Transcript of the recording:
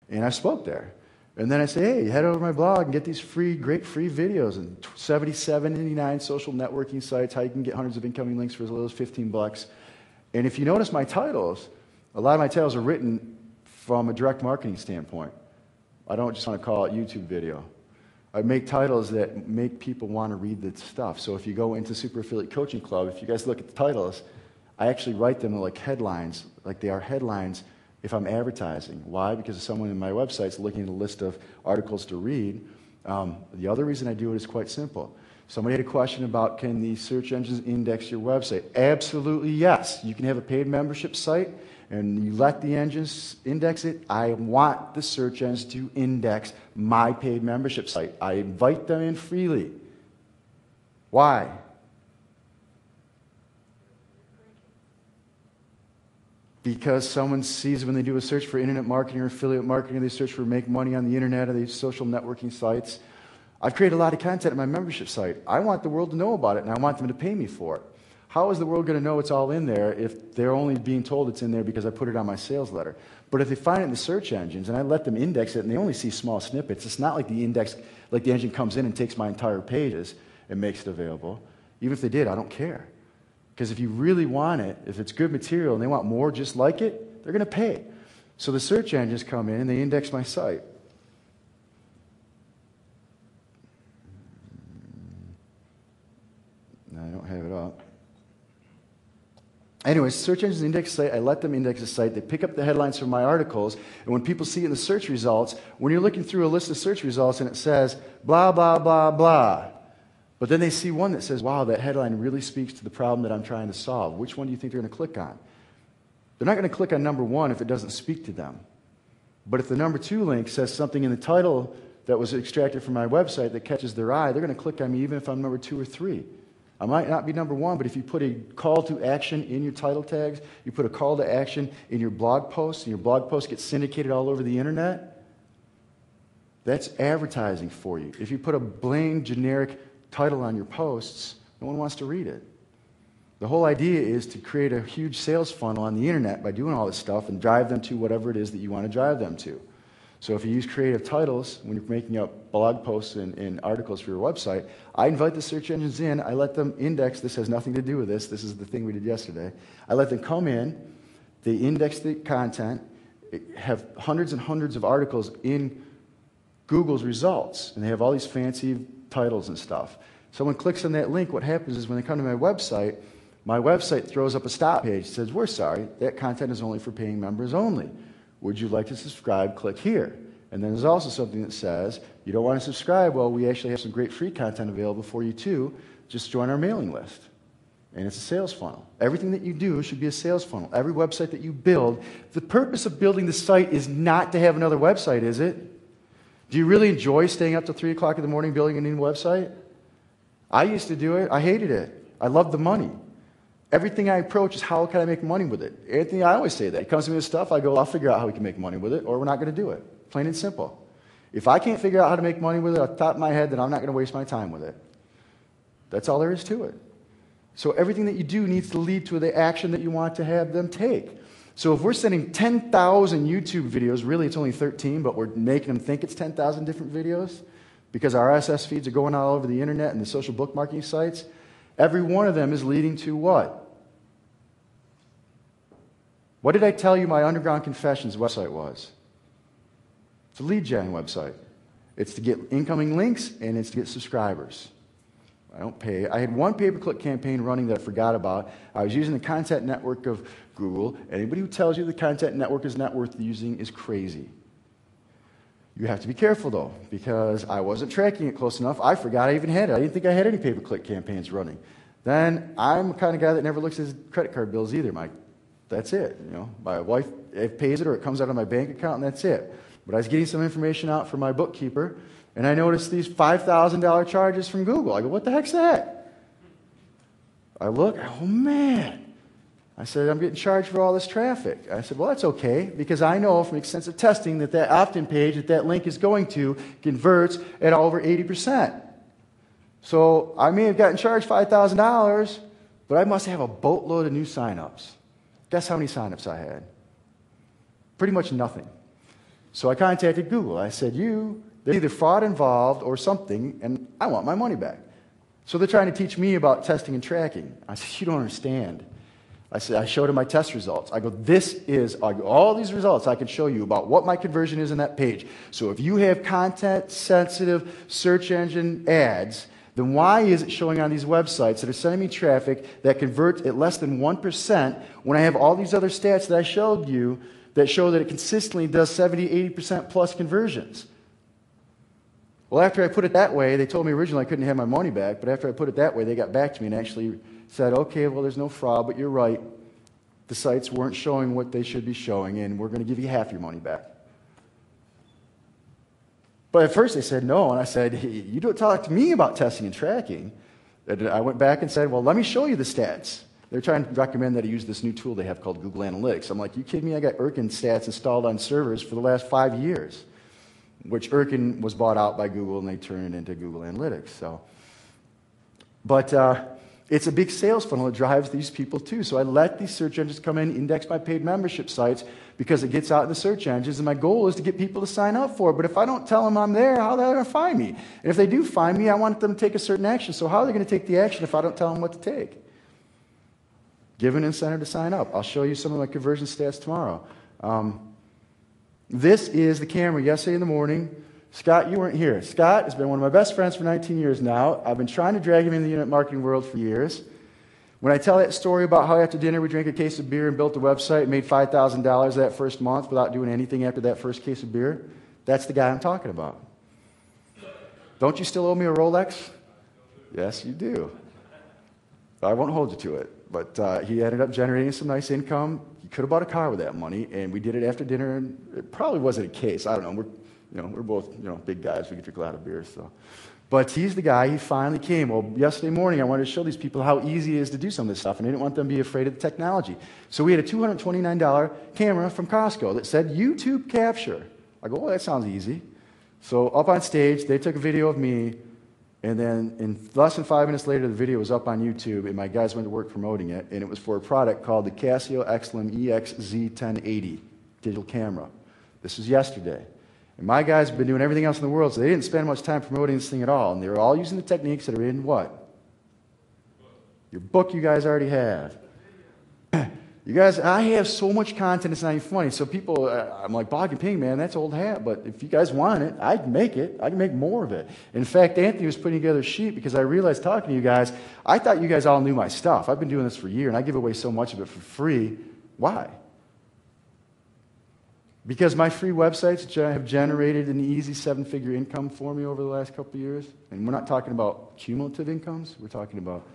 And I spoke there. And then I say, hey, head over to my blog and get these great free videos and 77.99 social networking sites, how you can get hundreds of incoming links for as little as $15. And if you notice my titles, a lot of my titles are written from a direct marketing standpoint. I don't just want to call it YouTube video. I make titles that make people want to read the stuff. So if you go into Super Affiliate Coaching Club, if you guys look at the titles, I actually write them like headlines, like they are headlines if I'm advertising. Why? Because someone in my website is looking at a list of articles to read. The other reason I do it is quite simple. Somebody had a question about, can the search engines index your website? Absolutely yes. You can have a paid membership site and you let the engines index it. I want the search engines to index my paid membership site. I invite them in freely. Why? Because someone sees when they do a search for internet marketing or affiliate marketing, they search for make money on the internet or these social networking sites. I've created a lot of content on my membership site. I want the world to know about it, and I want them to pay me for it. How is the world going to know it's all in there if they're only being told it's in there because I put it on my sales letter? But if they find it in the search engines and I let them index it and they only see small snippets, it's not like the index, like the engine comes in and takes my entire pages and makes it available. Even if they did, I don't care. Because if you really want it, if it's good material and they want more just like it, they're going to pay. So the search engines come in and they index my site. No, I don't have it up. Anyways, search engines index the site. I let them index the site. They pick up the headlines from my articles. And when people see it in the search results, when you're looking through a list of search results and it says blah, blah, blah, blah, but then they see one that says, wow, that headline really speaks to the problem that I'm trying to solve. Which one do you think they're going to click on? They're not going to click on number one if it doesn't speak to them. But if the number two link says something in the title that was extracted from my website that catches their eye, they're going to click on me even if I'm number 2 or 3. I might not be number 1, but if you put a call to action in your title tags, you put a call to action in your blog posts, and your blog post gets syndicated all over the internet, that's advertising for you. If you put a plain, generic title on your posts, no one wants to read it. The whole idea is to create a huge sales funnel on the internet by doing all this stuff and drive them to whatever it is that you want to drive them to. So if you use creative titles when you're making up blog posts and articles for your website, I invite the search engines in. I let them index. This has nothing to do with this. This is the thing we did yesterday. I let them come in. They index the content, have hundreds and hundreds of articles in Google's results, and they have all these fancy titles and stuff. Someone clicks on that link. What happens is when they come to my website throws up a stop page. It says, we're sorry, that content is only for paying members only. Would you like to subscribe? Click here. And then there's also something that says, you don't want to subscribe? Well, we actually have some great free content available for you too. Just join our mailing list. And it's a sales funnel. Everything that you do should be a sales funnel. Every website that you build, the purpose of building the site is not to have another website, is it? Do you really enjoy staying up till 3 o'clock in the morning building a new website? I used to do it. I hated it. I loved the money. Everything I approach is how can I make money with it. Anthony, I always say that. He comes to me with stuff, I go, I'll figure out how we can make money with it, or we're not going to do it. Plain and simple. If I can't figure out how to make money with it off the top of my head, then I'm not going to waste my time with it. That's all there is to it. So everything that you do needs to lead to the action that you want to have them take. So if we're sending 10,000 YouTube videos, really it's only 13, but we're making them think it's 10,000 different videos because our RSS feeds are going all over the internet and the social bookmarking sites, every one of them is leading to what? What did I tell you my Underground Confessions website was? It's a lead gen website. It's to get incoming links and it's to get subscribers. I don't pay. I had one pay-per-click campaign running that I forgot about. I was using the content network of Google. Anybody who tells you the content network is not worth using is crazy. You have to be careful, though, because I wasn't tracking it close enough. I forgot I even had it. I didn't think I had any pay-per-click campaigns running. Then I'm the kind of guy that never looks at his credit card bills either. That's it. You know, my wife pays it or it comes out of my bank account, and that's it. But I was getting some information out from my bookkeeper, and I noticed these $5,000 charges from Google. I go, what the heck's that? I look, oh, man. I said, I'm getting charged for all this traffic. I said, well, that's okay, because I know from extensive testing that that opt-in page that link is going to converts at over 80%. So I may have gotten charged $5,000, but I must have a boatload of new signups. Guess how many signups I had? Pretty much nothing. So I contacted Google. I said, there's either fraud involved or something, and I want my money back. So they're trying to teach me about testing and tracking. I said, you don't understand. I showed him my test results. I go, all these results I can show you about what my conversion is in that page. So if you have content-sensitive search engine ads, then why is it showing on these websites that are sending me traffic that converts at less than 1% when I have all these other stats that I showed you that show that it consistently does 70, 80% plus conversions? Well, after I put it that way, they told me originally I couldn't have my money back, but after I put it that way, they got back to me and actually said, okay, well, there's no fraud, but you're right. The sites weren't showing what they should be showing, and we're going to give you half your money back. But at first they said no, and I said, hey, you don't talk to me about testing and tracking. And I went back and said, well, let me show you the stats. They're trying to recommend that I use this new tool they have called Google Analytics. I'm like, you kidding me? I got Erkin stats installed on servers for the last 5 years, which Erkin was bought out by Google, and they turned it into Google Analytics. But it's a big sales funnel that drives these people too. So I let these search engines come in, index my paid membership sites, because it gets out in the search engines, and my goal is to get people to sign up for it. But if I don't tell them I'm there, how are they going to find me? And if they do find me, I want them to take a certain action. So how are they going to take the action if I don't tell them what to take? Give an incentive to sign up. I'll show you some of my conversion stats tomorrow. This is the camera yesterday in the morning. Scott, you weren't here. Scott has been one of my best friends for 19 years now. I've been trying to drag him into the internet marketing world for years. When I tell that story about how after dinner we drank a case of beer and built a website and made $5,000 that first month without doing anything after that first case of beer, that's the guy I'm talking about. Don't you still owe me a Rolex? Yes, you do. I won't hold you to it. But he ended up generating some nice income. He could have bought a car with that money, and we did it after dinner, and it probably wasn't a case. I don't know. We're both big guys. We could drink a lot of beer. So, but he's the guy. He finally came. Well, yesterday morning I wanted to show these people how easy it is to do some of this stuff, and I didn't want them to be afraid of the technology. So we had a $229 camera from Costco that said YouTube capture. I go, well, that sounds easy. So up on stage, they took a video of me, and then in less than 5 minutes later, the video was up on YouTube, and my guys went to work promoting it, and it was for a product called the Casio XLM EXZ1080 digital camera. This was yesterday. And my guys have been doing everything else in the world, so they didn't spend much time promoting this thing at all. And they were all using the techniques that are in what? Your book you guys already have. You guys, I have so much content, it's not even funny. So people, I'm like, Bog and Ping, man, that's old hat. But if you guys want it, I can make it. I can make more of it. In fact, Anthony was putting together a sheet because I realized talking to you guys, I thought you guys all knew my stuff. I've been doing this for a year, and I give away so much of it for free. Why? Because my free websites have generated an easy 7-figure income for me over the last couple of years. And we're not talking about cumulative incomes. We're talking about